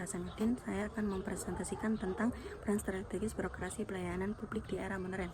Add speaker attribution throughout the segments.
Speaker 1: Hasanuddin. Saya akan mempresentasikan tentang peran strategis birokrasi pelayanan publik di era modern.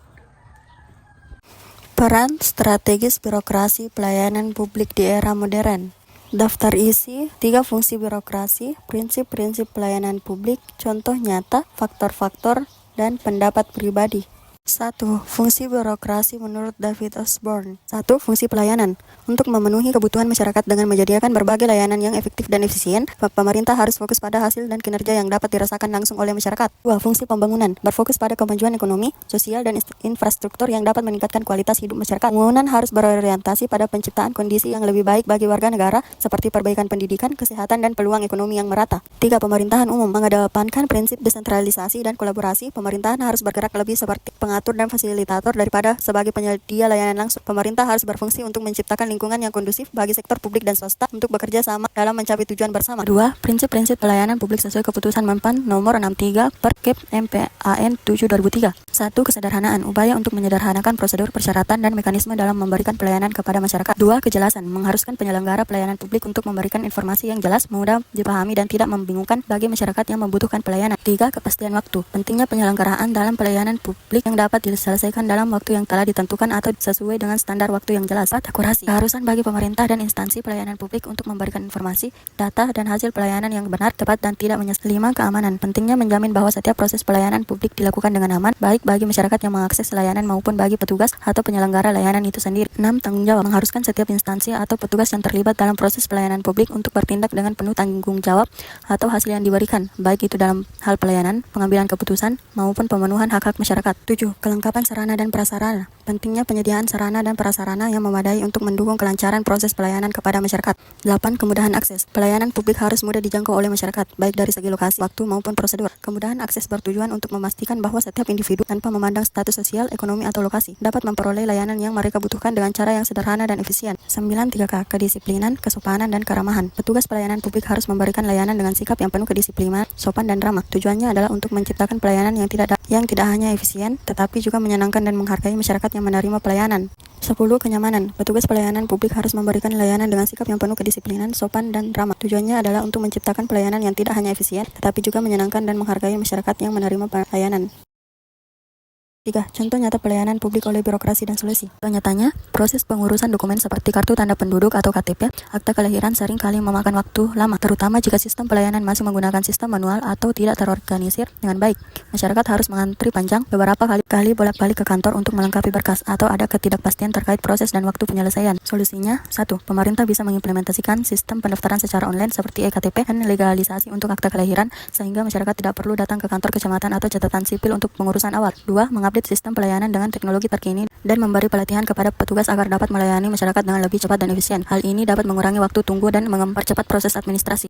Speaker 1: Peran strategis birokrasi pelayanan publik di era modern. Daftar isi 3 fungsi birokrasi, prinsip-prinsip pelayanan publik, contoh nyata, faktor-faktor, dan pendapat pribadi. 1. Fungsi birokrasi menurut David Osborne. 1. Fungsi pelayanan. Untuk memenuhi kebutuhan masyarakat dengan menyediakan berbagai layanan yang efektif dan efisien, pemerintah harus fokus pada hasil dan kinerja yang dapat dirasakan langsung oleh masyarakat. 2. Fungsi pembangunan. Berfokus pada kemajuan ekonomi, sosial, dan infrastruktur yang dapat meningkatkan kualitas hidup masyarakat. Pembangunan harus berorientasi pada penciptaan kondisi yang lebih baik bagi warga negara, seperti perbaikan pendidikan, kesehatan, dan peluang ekonomi yang merata. 3. Pemerintahan umum. Mengedepankan prinsip desentralisasi dan kolaborasi, pemerintahan harus bergerak lebih seperti pengatur dan fasilitator daripada sebagai penyedia layanan langsung. Pemerintah harus berfungsi untuk menciptakan lingkungan yang kondusif bagi sektor publik dan swasta untuk bekerja sama dalam mencapai tujuan bersama. 2. Prinsip-prinsip pelayanan publik sesuai keputusan Menpan nomor 63 per Kep MPAN 7 2003. 1. Kesederhanaan. Upaya untuk menyederhanakan prosedur, persyaratan, dan mekanisme dalam memberikan pelayanan kepada masyarakat. 2. Kejelasan. Mengharuskan penyelenggara pelayanan publik untuk memberikan informasi yang jelas, mudah dipahami, dan tidak membingungkan bagi masyarakat yang membutuhkan pelayanan. 3. Kepastian waktu. Pentingnya penyelenggaraan dalam pelayanan publik yang dapat diselesaikan dalam waktu yang telah ditentukan atau sesuai dengan standar waktu yang jelas. 4. Akurasi. Keharusan bagi pemerintah dan instansi pelayanan publik untuk memberikan informasi, data, dan hasil pelayanan yang benar, tepat, dan tidak menyesatkan. 5. Keamanan. Pentingnya menjamin bahwa setiap proses pelayanan publik dilakukan dengan aman, baik bagi masyarakat yang mengakses layanan maupun bagi petugas atau penyelenggara layanan itu sendiri. 6. Tanggung jawab. Mengharuskan setiap instansi atau petugas yang terlibat dalam proses pelayanan publik untuk bertindak dengan penuh tanggung jawab atau hasil yang diberikan, baik itu dalam hal pelayanan, pengambilan keputusan, maupun pemenuhan hak-hak masyarakat. 7. Kelengkapan sarana dan prasarana. Pentingnya penyediaan sarana dan prasarana yang memadai untuk mendukung kelancaran proses pelayanan kepada masyarakat. 8. Kemudahan akses. Pelayanan publik harus mudah dijangkau oleh masyarakat, baik dari segi lokasi, waktu, maupun prosedur. Kemudahan akses bertujuan untuk memastikan bahwa setiap individu, tanpa memandang status sosial, ekonomi, atau lokasi, dapat memperoleh layanan yang mereka butuhkan dengan cara yang sederhana dan efisien. 9. 3K. Kedisiplinan, kesopanan, dan keramahan. Petugas pelayanan publik harus memberikan layanan dengan sikap yang penuh kedisiplinan, sopan, dan ramah. Tujuannya adalah untuk menciptakan pelayanan yang tidak hanya efisien, tetapi juga menyenangkan dan menghargai masyarakat yang menerima pelayanan. 10. Kenyamanan. Petugas pelayanan publik harus memberikan layanan dengan sikap yang penuh kedisiplinan, sopan, dan ramah. Tujuannya adalah untuk menciptakan pelayanan yang tidak hanya efisien, tetapi juga menyenangkan dan menghargai masyarakat yang menerima pelayanan. 3. Contoh nyata pelayanan publik oleh birokrasi dan solusi. Contoh nyatanya, proses pengurusan dokumen seperti kartu tanda penduduk atau KTP, akta kelahiran sering kali memakan waktu lama, terutama jika sistem pelayanan masih menggunakan sistem manual atau tidak terorganisir dengan baik. Masyarakat harus mengantri panjang beberapa kali bolak-balik ke kantor untuk melengkapi berkas, atau ada ketidakpastian terkait proses dan waktu penyelesaian. Solusinya, 1. Pemerintah bisa mengimplementasikan sistem pendaftaran secara online seperti e-KTP dan legalisasi untuk akta kelahiran, sehingga masyarakat tidak perlu datang ke kantor kecamatan atau catatan sipil untuk pengurusan awal. 2. Mengupdate sistem pelayanan dengan teknologi terkini dan memberi pelatihan kepada petugas agar dapat melayani masyarakat dengan lebih cepat dan efisien. Hal ini dapat mengurangi waktu tunggu dan mempercepat proses administrasi.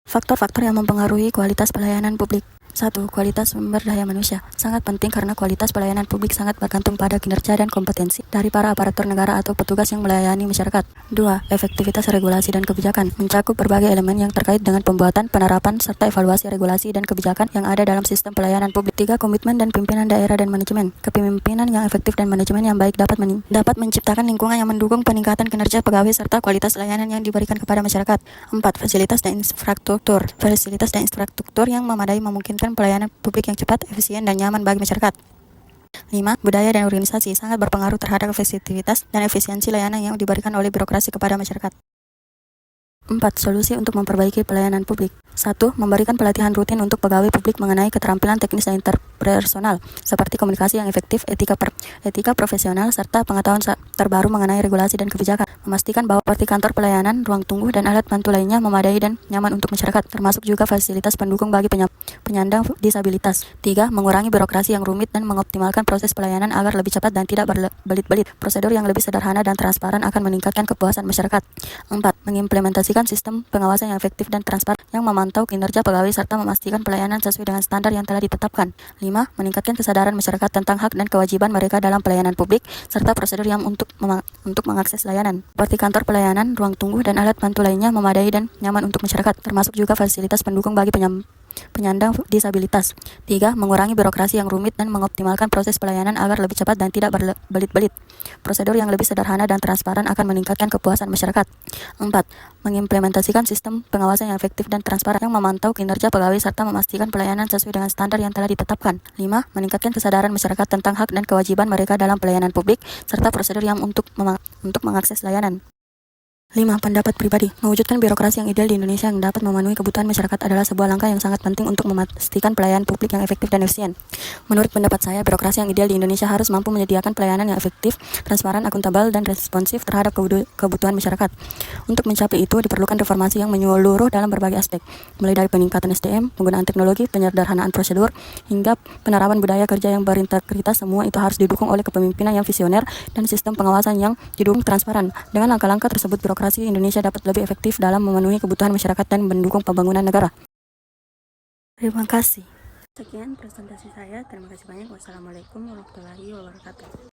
Speaker 1: Faktor-faktor yang mempengaruhi kualitas pelayanan publik. 1. Kualitas sumber daya manusia. Sangat penting karena kualitas pelayanan publik sangat bergantung pada kinerja dan kompetensi dari para aparatur negara atau petugas yang melayani masyarakat. 2. Efektivitas regulasi dan kebijakan. Mencakup berbagai elemen yang terkait dengan pembuatan, penerapan, serta evaluasi regulasi dan kebijakan yang ada dalam sistem pelayanan publik. 3. Komitmen dan pimpinan daerah dan manajemen. Kepemimpinan yang efektif dan manajemen yang baik dapat menciptakan lingkungan yang mendukung peningkatan kinerja pegawai serta kualitas layanan yang diberikan kepada masyarakat. 4. Fasilitas dan infrastruktur. Fasilitas dan infrastruktur yang memadai memungkinkan pelayanan publik yang cepat, efisien, dan nyaman bagi masyarakat. 5. Budaya dan organisasi sangat berpengaruh terhadap efektivitas dan efisiensi layanan yang diberikan oleh birokrasi kepada masyarakat. 4. Solusi untuk memperbaiki pelayanan publik. 1. Memberikan pelatihan rutin untuk pegawai publik mengenai keterampilan teknis dan interpersonal, seperti komunikasi yang efektif, etika profesional, serta pengetahuan terbaru mengenai regulasi dan kebijakan. Memastikan bahwa seperti kantor pelayanan, ruang tunggu, dan alat bantu lainnya memadai dan nyaman untuk masyarakat, termasuk juga fasilitas pendukung bagi penyandang disabilitas. 3. Mengurangi birokrasi yang rumit dan mengoptimalkan proses pelayanan agar lebih cepat dan tidak berbelit-belit. Prosedur yang lebih sederhana dan transparan akan meningkatkan kepuasan masyarakat. 4. Mengimplementasikan sistem pengawasan yang efektif dan transparan yang memantau kinerja pegawai serta memastikan pelayanan sesuai dengan standar yang telah ditetapkan. 5. Meningkatkan kesadaran masyarakat tentang hak dan kewajiban mereka dalam pelayanan publik serta prosedur yang untuk mengakses layanan, seperti kantor pelayanan, ruang tunggu, dan alat bantu lainnya memadai dan nyaman untuk masyarakat, termasuk juga fasilitas pendukung bagi penyandang disabilitas. 3. Mengurangi birokrasi yang rumit dan mengoptimalkan proses pelayanan agar lebih cepat dan tidak berbelit-belit. Prosedur yang lebih sederhana dan transparan akan meningkatkan kepuasan masyarakat. 4. Mengimplementasikan sistem pengawasan yang efektif dan transparan yang memantau kinerja pegawai serta memastikan pelayanan sesuai dengan standar yang telah ditetapkan. 5. Meningkatkan kesadaran masyarakat tentang hak dan kewajiban mereka dalam pelayanan publik serta prosedur yang untuk mengakses layanan. 5. Pendapat pribadi. Mewujudkan birokrasi yang ideal di Indonesia yang dapat memenuhi kebutuhan masyarakat adalah sebuah langkah yang sangat penting untuk memastikan pelayanan publik yang efektif dan efisien. Menurut pendapat saya, birokrasi yang ideal di Indonesia harus mampu menyediakan pelayanan yang efektif, transparan, akuntabel, dan responsif terhadap kebutuhan masyarakat. Untuk mencapai itu, diperlukan reformasi yang menyeluruh dalam berbagai aspek, mulai dari peningkatan SDM, penggunaan teknologi, penyederhanaan prosedur, hingga penerapan budaya kerja yang berintegritas. Semua itu harus didukung oleh kepemimpinan yang visioner dan sistem pengawasan yang didukung transparan. Dengan langkah-langkah tersebut, birokrasi Indonesia dapat lebih efektif dalam memenuhi kebutuhan masyarakat dan mendukung pembangunan negara. Terima kasih. Sekian presentasi saya. Terima kasih banyak. Wassalamualaikum warahmatullahi wabarakatuh.